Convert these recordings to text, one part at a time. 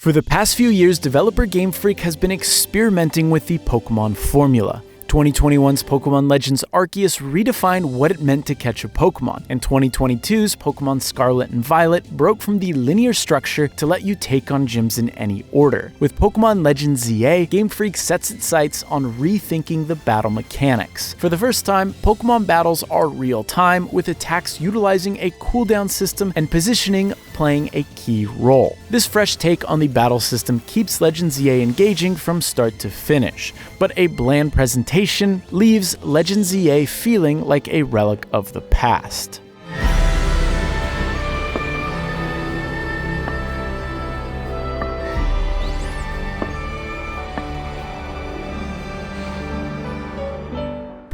For the past few years, developer Game Freak has been experimenting with the Pokemon formula. 2021's Pokemon Legends Arceus redefined what it meant to catch a Pokemon, and 2022's Pokemon Scarlet and Violet broke from the linear structure to let you take on gyms in any order. With Pokemon Legends ZA, Game Freak sets its sights on rethinking the battle mechanics. For the first time, Pokemon battles are real-time, with attacks utilizing a cooldown system and positioning playing a key role. This fresh take on the battle system keeps Legends ZA engaging from start to finish, but a bland presentation leaves Legends ZA feeling like a relic of the past.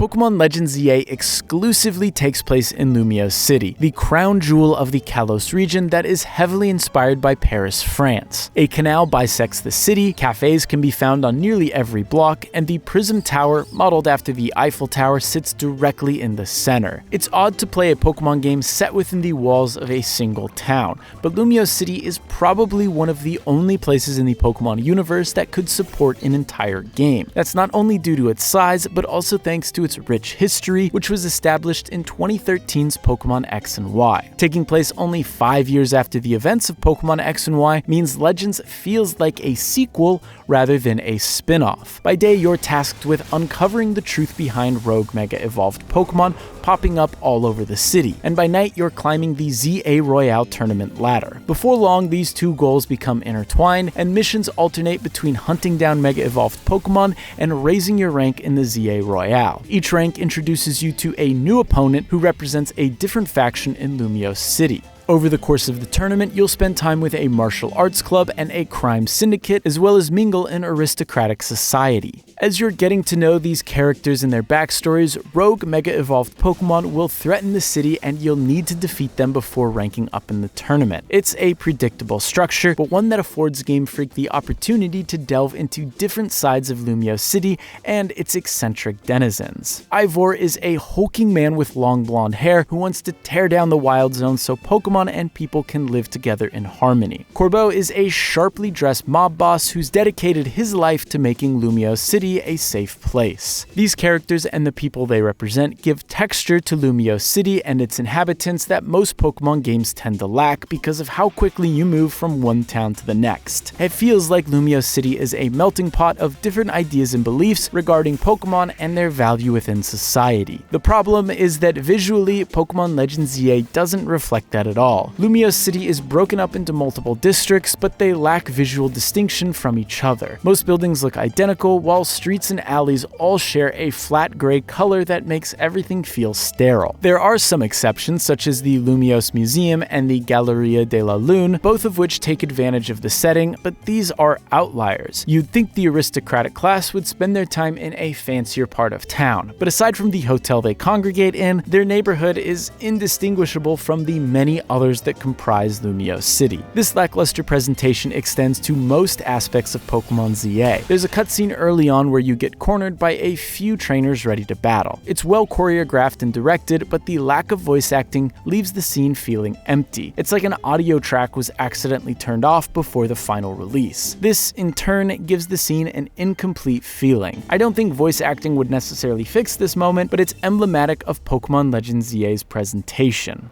Pokemon Legends ZA exclusively takes place in Lumiose City, the crown jewel of the Kalos region that is heavily inspired by Paris, France. A canal bisects the city, cafes can be found on nearly every block, and the Prism Tower, modeled after the Eiffel Tower, sits directly in the center. It's odd to play a Pokemon game set within the walls of a single town, but Lumiose City is probably one of the only places in the Pokemon universe that could support an entire game. That's not only due to its size, but also thanks to its rich history, which was established in 2013's Pokemon X and Y. Taking place only 5 years after the events of Pokemon X and Y means Legends feels like a sequel rather than a spin-off. By day, you're tasked with uncovering the truth behind rogue Mega Evolved Pokemon popping up all over the city, and by night, you're climbing the ZA Royale tournament ladder. Before long, these two goals become intertwined, and missions alternate between hunting down Mega Evolved Pokemon and raising your rank in the ZA Royale. Each rank introduces you to a new opponent who represents a different faction in Lumiose City. Over the course of the tournament, you'll spend time with a martial arts club and a crime syndicate, as well as mingle in aristocratic society. As you're getting to know these characters and their backstories, rogue Mega Evolved Pokemon will threaten the city and you'll need to defeat them before ranking up in the tournament. It's a predictable structure, but one that affords Game Freak the opportunity to delve into different sides of Lumiose City and its eccentric denizens. Ivor is a hulking man with long blonde hair who wants to tear down the Wild Zone so Pokemon and people can live together in harmony. Corbeau is a sharply dressed mob boss who's dedicated his life to making Lumiose City a safe place. These characters and the people they represent give texture to Lumiose City and its inhabitants that most Pokemon games tend to lack because of how quickly you move from one town to the next. It feels like Lumiose City is a melting pot of different ideas and beliefs regarding Pokemon and their value within society. The problem is that visually, Pokemon Legends ZA doesn't reflect that at all. Lumiose City is broken up into multiple districts, but they lack visual distinction from each other. Most buildings look identical, while streets and alleys all share a flat gray color that makes everything feel sterile. There are some exceptions, such as the Lumiose Museum and the Galleria de la Lune, both of which take advantage of the setting, but these are outliers. You'd think the aristocratic class would spend their time in a fancier part of town, but aside from the hotel they congregate in, their neighborhood is indistinguishable from the many others that comprise Lumiose City. This lackluster presentation extends to most aspects of Pokemon ZA. There's a cutscene early on where you get cornered by a few trainers ready to battle. It's well choreographed and directed, but the lack of voice acting leaves the scene feeling empty. It's like an audio track was accidentally turned off before the final release. This, in turn, gives the scene an incomplete feeling. I don't think voice acting would necessarily fix this moment, but it's emblematic of Pokemon Legends ZA's presentation.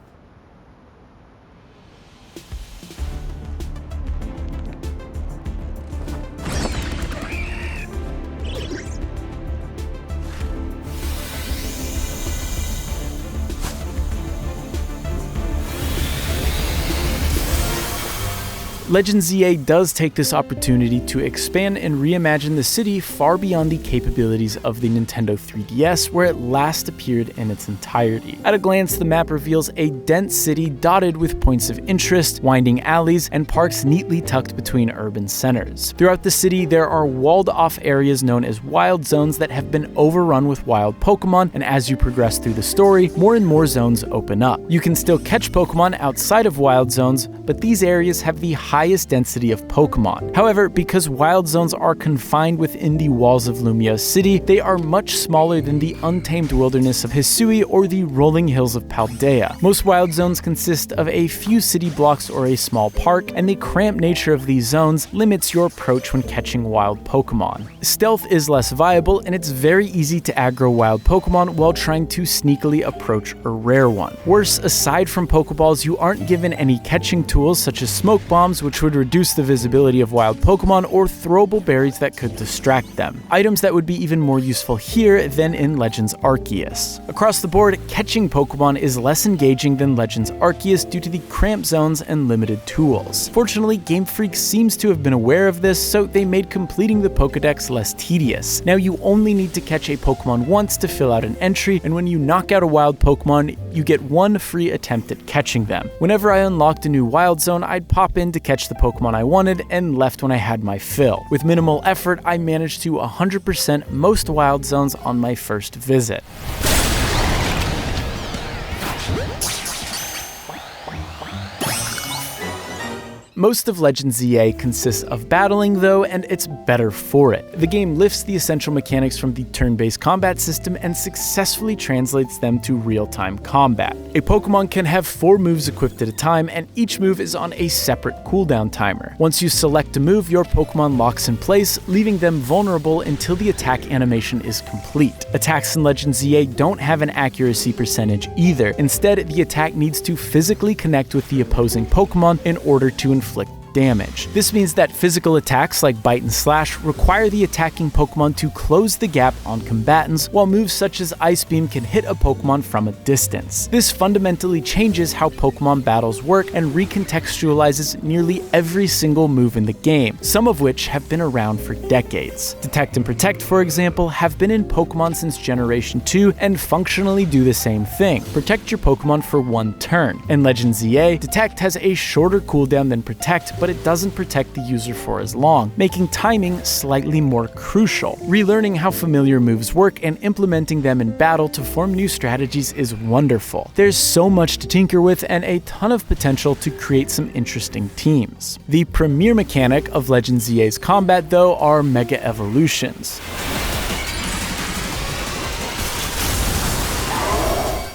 Legends ZA does take this opportunity to expand and reimagine the city far beyond the capabilities of the Nintendo 3DS, where it last appeared in its entirety. At a glance, the map reveals a dense city dotted with points of interest, winding alleys, and parks neatly tucked between urban centers. Throughout the city, there are walled-off areas known as Wild Zones that have been overrun with wild Pokemon, and as you progress through the story, more and more zones open up. You can still catch Pokemon outside of Wild Zones, but these areas have the highest highest density of Pokemon. However, because wild zones are confined within the walls of Lumio City, they are much smaller than the untamed wilderness of Hisui or the rolling hills of Paldea. Most wild zones consist of a few city blocks or a small park, and the cramped nature of these zones limits your approach when catching wild Pokemon. Stealth is less viable, and it's very easy to aggro wild Pokemon while trying to sneakily approach a rare one. Worse, aside from Pokeballs, you aren't given any catching tools such as smoke bombs, which would reduce the visibility of wild Pokemon, or throwable berries that could distract them. Items that would be even more useful here than in Legends Arceus. Across the board, catching Pokemon is less engaging than Legends Arceus due to the cramped zones and limited tools. Fortunately, Game Freak seems to have been aware of this, so they made completing the Pokédex less tedious. Now you only need to catch a Pokemon once to fill out an entry, and when you knock out a wild Pokemon, you get one free attempt at catching them. Whenever I unlocked a new wild zone, I'd pop in to catch the Pokemon I wanted and left when I had my fill. With minimal effort, I managed to 100% most wild zones on my first visit. Most of Legends ZA consists of battling though, and it's better for it. The game lifts the essential mechanics from the turn-based combat system and successfully translates them to real-time combat. A Pokemon can have 4 moves equipped at a time, and each move is on a separate cooldown timer. Once you select a move, your Pokemon locks in place, leaving them vulnerable until the attack animation is complete. Attacks in Legends ZA don't have an accuracy percentage either. Instead, the attack needs to physically connect with the opposing Pokemon in order to inflict damage. This means that physical attacks like Bite and Slash require the attacking Pokemon to close the gap on combatants, while moves such as Ice Beam can hit a Pokemon from a distance. This fundamentally changes how Pokemon battles work and recontextualizes nearly every single move in the game, some of which have been around for decades. Detect and Protect, for example, have been in Pokemon since Generation 2 and functionally do the same thing. Protect your Pokemon for 1 turn. In Legends ZA, Detect has a shorter cooldown than Protect, but it doesn't protect the user for as long, making timing slightly more crucial. Relearning how familiar moves work and implementing them in battle to form new strategies is wonderful. There's so much to tinker with and a ton of potential to create some interesting teams. The premier mechanic of Legends ZA's combat, though, are Mega Evolutions.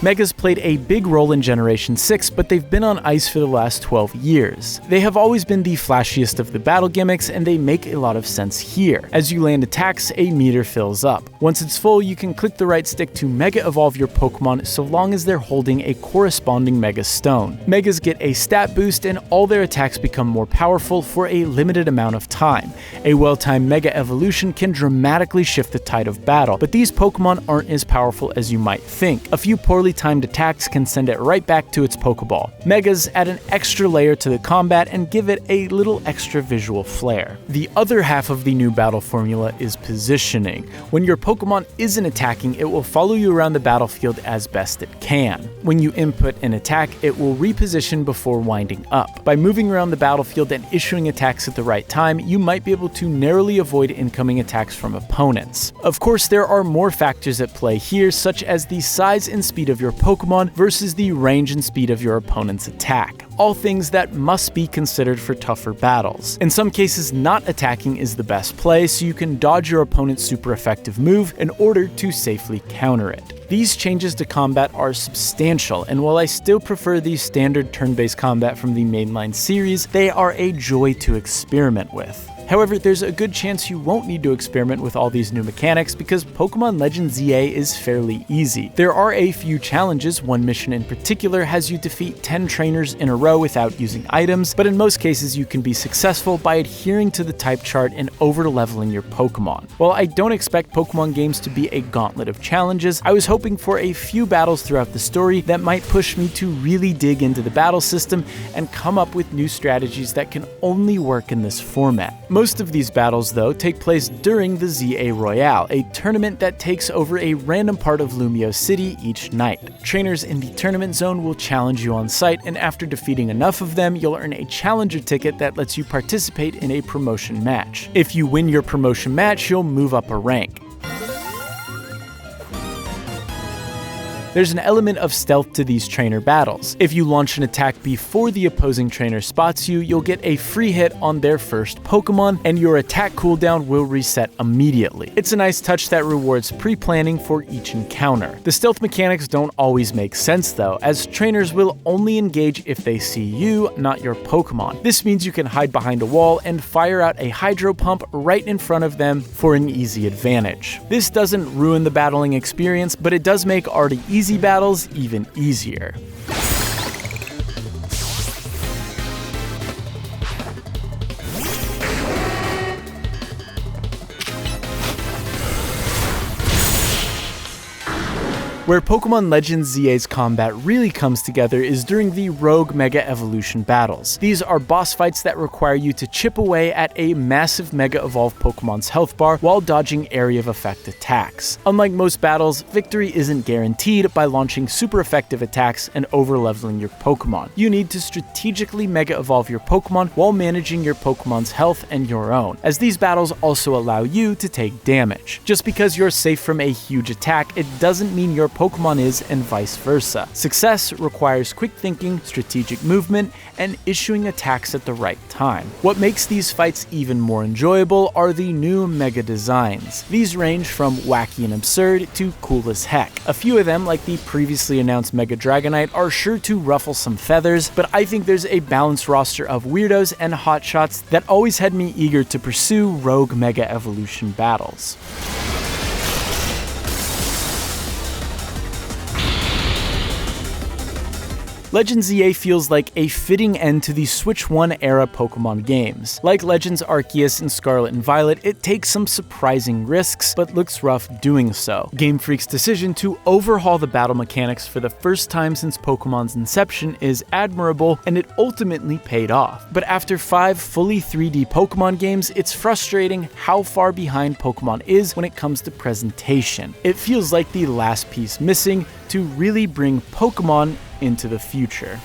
Megas played a big role in Generation 6, but they've been on ice for the last 12 years. They have always been the flashiest of the battle gimmicks, and they make a lot of sense here. As you land attacks, a meter fills up. Once it's full, you can click the right stick to Mega Evolve your Pokemon so long as they're holding a corresponding Mega Stone. Megas get a stat boost, and all their attacks become more powerful for a limited amount of time. A well-timed Mega Evolution can dramatically shift the tide of battle, but these Pokemon aren't as powerful as you might think. A few poorly timed attacks can send it right back to its Pokeball. Megas add an extra layer to the combat and give it a little extra visual flair. The other half of the new battle formula is positioning. When your Pokemon isn't attacking, it will follow you around the battlefield as best it can. When you input an attack, it will reposition before winding up. By moving around the battlefield and issuing attacks at the right time, you might be able to narrowly avoid incoming attacks from opponents. Of course, there are more factors at play here, such as the size and speed of your Pokemon versus the range and speed of your opponent's attack. All things that must be considered for tougher battles. In some cases, not attacking is the best play, so you can dodge your opponent's super effective move in order to safely counter it. These changes to combat are substantial, and while I still prefer the standard turn-based combat from the mainline series, they are a joy to experiment with. However, there's a good chance you won't need to experiment with all these new mechanics because Pokemon Legends ZA is fairly easy. There are a few challenges. One mission in particular has you defeat 10 trainers in a row without using items, but in most cases you can be successful by adhering to the type chart and over-leveling your Pokemon. While I don't expect Pokemon games to be a gauntlet of challenges, I was hoping for a few battles throughout the story that might push me to really dig into the battle system and come up with new strategies that can only work in this format. Most of these battles, though, take place during the ZA Royale, a tournament that takes over a random part of Lumio City each night. Trainers in the tournament zone will challenge you on site, and after defeating enough of them, you'll earn a challenger ticket that lets you participate in a promotion match. If you win your promotion match, you'll move up a rank. There's an element of stealth to these trainer battles. If you launch an attack before the opposing trainer spots you, you'll get a free hit on their first Pokemon, and your attack cooldown will reset immediately. It's a nice touch that rewards pre-planning for each encounter. The stealth mechanics don't always make sense though, as trainers will only engage if they see you, not your Pokemon. This means you can hide behind a wall and fire out a Hydro Pump right in front of them for an easy advantage. This doesn't ruin the battling experience, but it does make already easy battles even easier. Where Pokemon Legends ZA's combat really comes together is during the Rogue Mega Evolution battles. These are boss fights that require you to chip away at a massive Mega Evolved Pokemon's health bar while dodging area of effect attacks. Unlike most battles, victory isn't guaranteed by launching super effective attacks and over-leveling your Pokemon. You need to strategically Mega Evolve your Pokemon while managing your Pokemon's health and your own, as these battles also allow you to take damage. Just because you're safe from a huge attack, it doesn't mean your Pokemon is, and vice versa. Success requires quick thinking, strategic movement, and issuing attacks at the right time. What makes these fights even more enjoyable are the new Mega designs. These range from wacky and absurd to cool as heck. A few of them, like the previously announced Mega Dragonite, are sure to ruffle some feathers, but I think there's a balanced roster of weirdos and hotshots that always had me eager to pursue Rogue Mega Evolution battles. Legends ZA feels like a fitting end to the Switch 1 era Pokemon games. Like Legends Arceus and Scarlet and Violet, it takes some surprising risks, but looks rough doing so. Game Freak's decision to overhaul the battle mechanics for the first time since Pokemon's inception is admirable, and it ultimately paid off. But after 5 fully 3D Pokemon games, it's frustrating how far behind Pokemon is when it comes to presentation. It feels like the last piece missing to really bring Pokemon into the future.